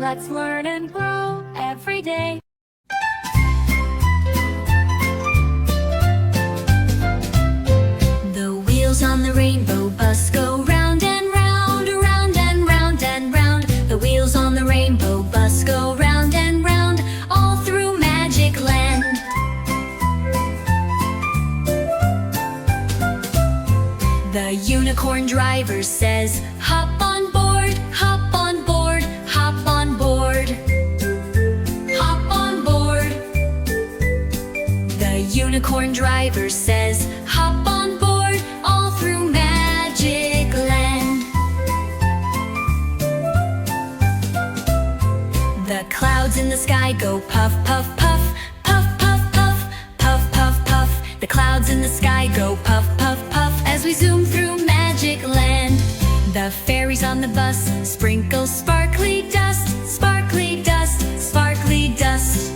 Let's learn and grow every day. The wheels on the rainbow bus go round and round, round and round and round. The wheels on the rainbow bus go round and round, all through Magic Land. The unicorn driver says, hop on board, hop on board, hop on board. Hop on board. The unicorn driver says, hop on board, all through Magic Land. The clouds in the sky go puff, puff, puff, puff, puff, puff, puff, puff, puff. The clouds in the sky go puff, puff, puff, as we zoom through Magic Land. The fairies on the bus sprinkle sparkly dust, sparkly dust, sparkly dust,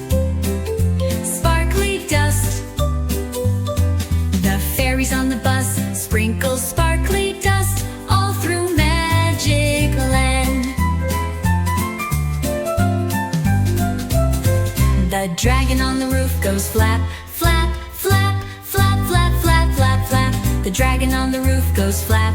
sparkly dust. The fairies on the bus sprinkle sparkly dust, all through Magic Land. The dragon on the roof goes flap, flap, flap, flap, flap, flap, flap, flap. The dragon on the roof goes flap,